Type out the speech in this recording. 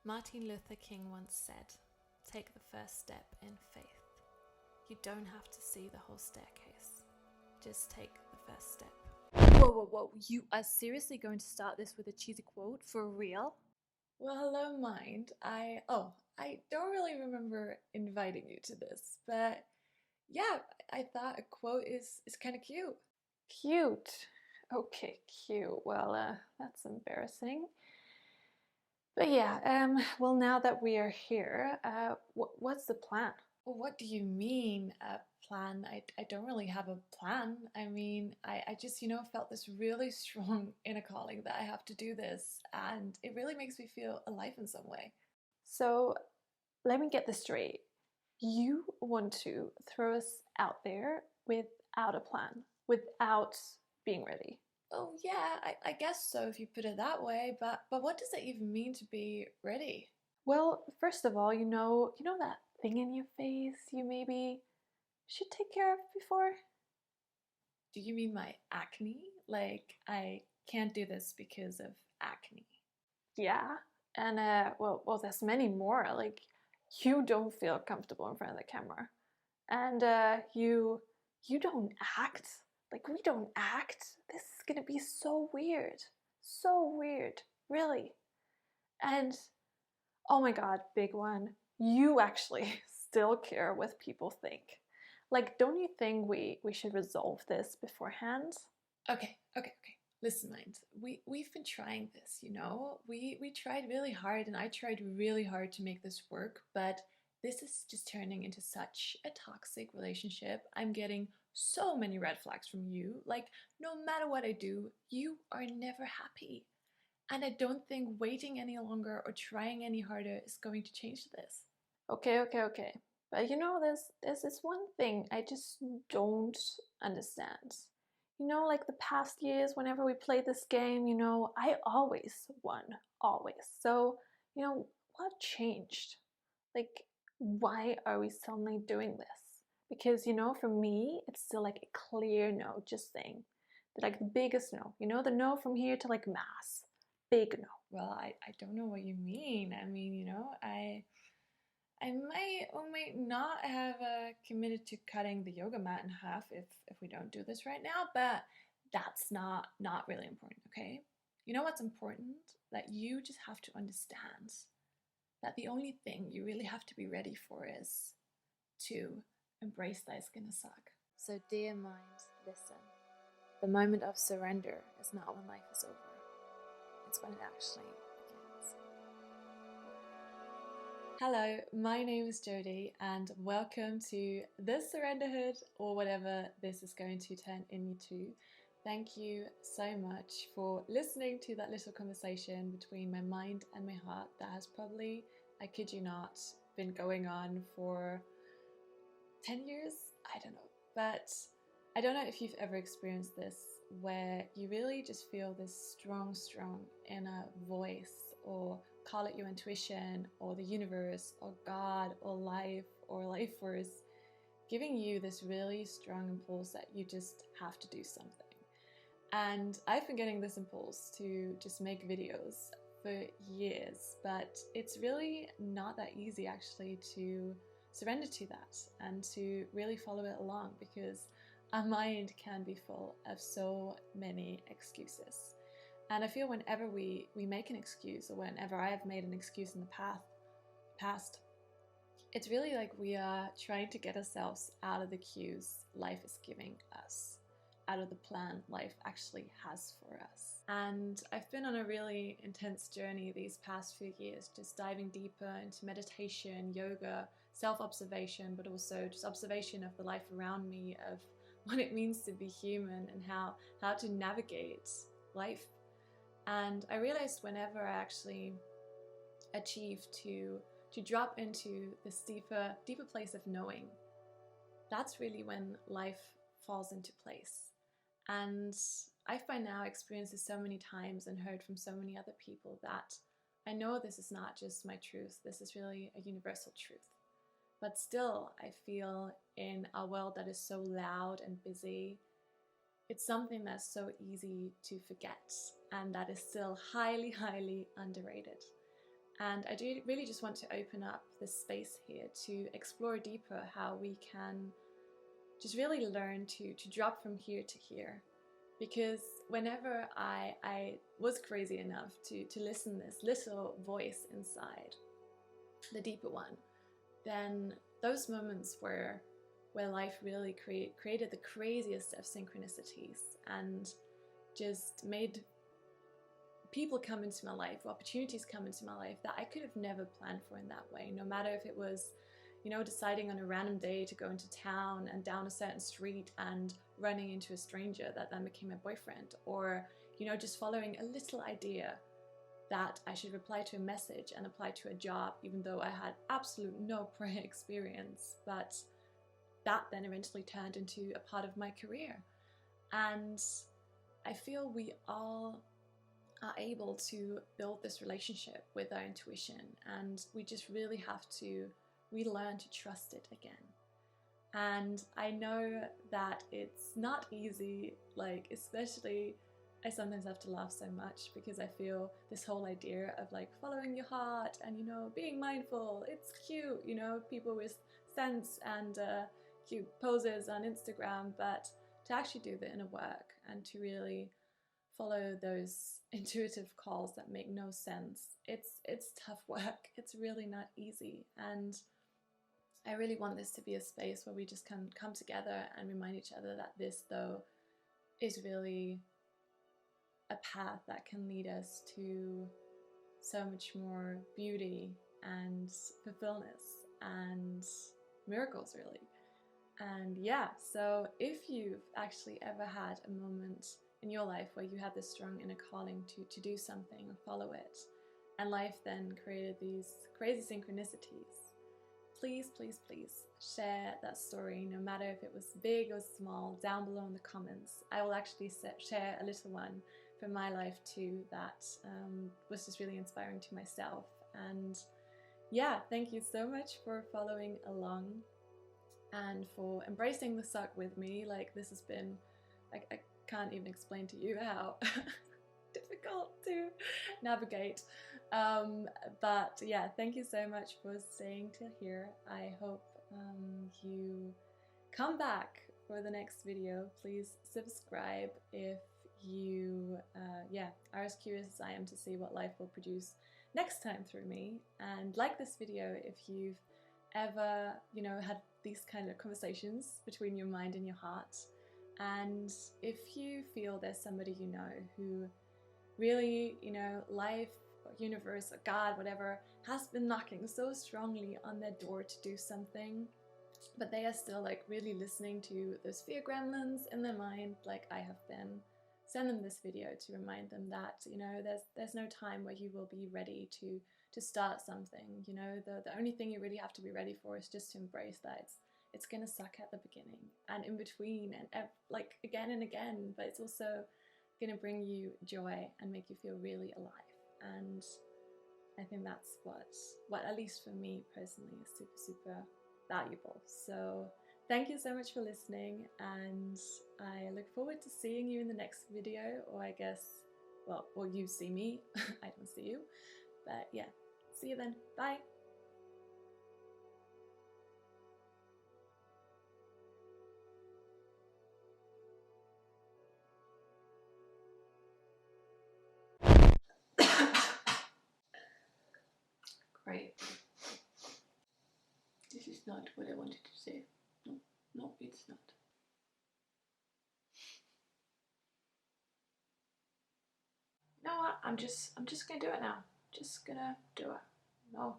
Martin Luther King once said, "Take the first step in faith." You don't have to see the whole staircase. Just take the first step. Whoa. You are seriously going to start this with a cheesy quote? For real? Well, hello, mind. I don't really remember inviting you to this, but yeah, I thought a quote is kind of cute. Cute. Okay, cute. Well, that's embarrassing. But yeah, well, now that we are here, what's the plan? Well, what do you mean a plan? I don't really have a plan. I mean, I just, felt this really strong inner calling that I have to do this, and it really makes me feel alive in some way. So, let me get this straight. You want to throw us out there without a plan, without being ready. Oh yeah, I guess so if you put it that way, but what does it even mean to be ready? Well, first of all, you know that thing in your face you maybe should take care of before? Do you mean my acne? Like I can't do this because of acne. Yeah. And well, there's many more. Like you don't feel comfortable in front of the camera. And you don't act. Like we don't act. This is going to be so weird. So weird. Really. And oh my god, big one. You actually still care what people think. Like, don't you think we should resolve this beforehand? Okay. Listen, mind. We've been trying this, We tried really hard and I tried really hard to make this work, but this is just turning into such a toxic relationship. I'm getting so many red flags from you. Like, no matter what I do, you are never happy. And I don't think waiting any longer or trying any harder is going to change this. Okay. But there's this one thing I just don't understand. Like the past years, whenever we played this game, I always won, always. So, what changed? Like, why are we suddenly doing this? Because, for me, it's still like a clear no, just saying. Like the biggest no, the no from here to like mass. Big no. Well, I don't know what you mean. I mean, I might or might not have committed to cutting the yoga mat in half if we don't do this right now, but that's not really important, okay? You know what's important? That you just have to understand that the only thing you really have to be ready for is to embrace that it's gonna suck. So, dear mind, listen. The moment of surrender is not when life is over. It's when it actually begins. Hello, my name is Jodie, and welcome to the Surrenderhood, or whatever this is going to turn into. Thank you so much for listening to that little conversation between my mind and my heart that has probably, I kid you not, been going on for 10 years? I don't know. But I don't know if you've ever experienced this, where you really just feel this strong inner voice, or call it your intuition, or the universe, or God, or life force, giving you this really strong impulse that you just have to do something. And I've been getting this impulse to just make videos for years, but it's really not that easy actually to surrender to that and to really follow it along, because our mind can be full of so many excuses. And I feel whenever we make an excuse, or whenever I have made an excuse in the past, it's really like we are trying to get ourselves out of the cues life is giving us, out of the plan life actually has for us. And I've been on a really intense journey these past few years, just diving deeper into meditation, yoga, self-observation, but also just observation of the life around me, of what it means to be human and how to navigate life. And I realized whenever I actually achieve to drop into this deeper place of knowing, that's really when life falls into place. And I've by now experienced this so many times and heard from so many other people that I know this is not just my truth, this is really a universal truth. But still, I feel in a world that is so loud and busy, it's something that's so easy to forget, and that is still highly underrated. And I do really just want to open up this space here to explore deeper how we can just really learn to drop from here to here. Because whenever I was crazy enough to listen this little voice inside, the deeper one, then those moments where life really created the craziest of synchronicities and just made people come into my life, opportunities come into my life that I could have never planned for in that way. No matter if it was, you know, deciding on a random day to go into town and down a certain street and running into a stranger that then became my boyfriend, or, you know, just following a little idea that I should reply to a message and apply to a job, even though I had absolute no prior experience. But that then eventually turned into a part of my career. And I feel we all are able to build this relationship with our intuition, and we just really have to relearn to trust it again. And I know that it's not easy, like, especially I sometimes have to laugh so much because I feel this whole idea of like following your heart and, you know, being mindful, it's cute, you know, people with sense and cute poses on Instagram, but to actually do the inner work and to really follow those intuitive calls that make no sense, it's tough work. It's really not easy. And I really want this to be a space where we just can come together and remind each other that this, though, is really a path that can lead us to so much more beauty and fulfillment and miracles, really. And yeah, so if you've actually ever had a moment in your life where you had this strong inner calling to do something or follow it, and life then created these crazy synchronicities, please, please, please share that story, no matter if it was big or small, down below in the comments. I will actually share a little one from my life too that was just really inspiring to myself. And yeah, thank you so much for following along and for embracing the suck with me. Like, this has been, like, I can't even explain to you how difficult to navigate. But yeah, thank you so much for staying till here. I hope you come back for the next video. Please subscribe if you are as curious as I am to see what life will produce next time through me. And like this video if you've ever, you know, had these kind of conversations between your mind and your heart. And if you feel there's somebody you know who really, you know, life, or universe, or God, whatever, has been knocking so strongly on their door to do something, but they are still like really listening to those fear gremlins in their mind, like I have been, send them this video to remind them that, you know, there's no time where you will be ready to start something. You know, the only thing you really have to be ready for is just to embrace that it's gonna suck at the beginning and in between and like again and again, but it's also gonna bring you joy and make you feel really alive. And I think that's what at least for me personally is super, super valuable. So thank you so much for listening, and I look forward to seeing you in the next video, or I guess, well, or you see me. I don't see you, but yeah, see you then. Bye. Great. This is not what I wanted to say. No, no, it's not. You know what? I'm just gonna do it now. Just gonna do it. No.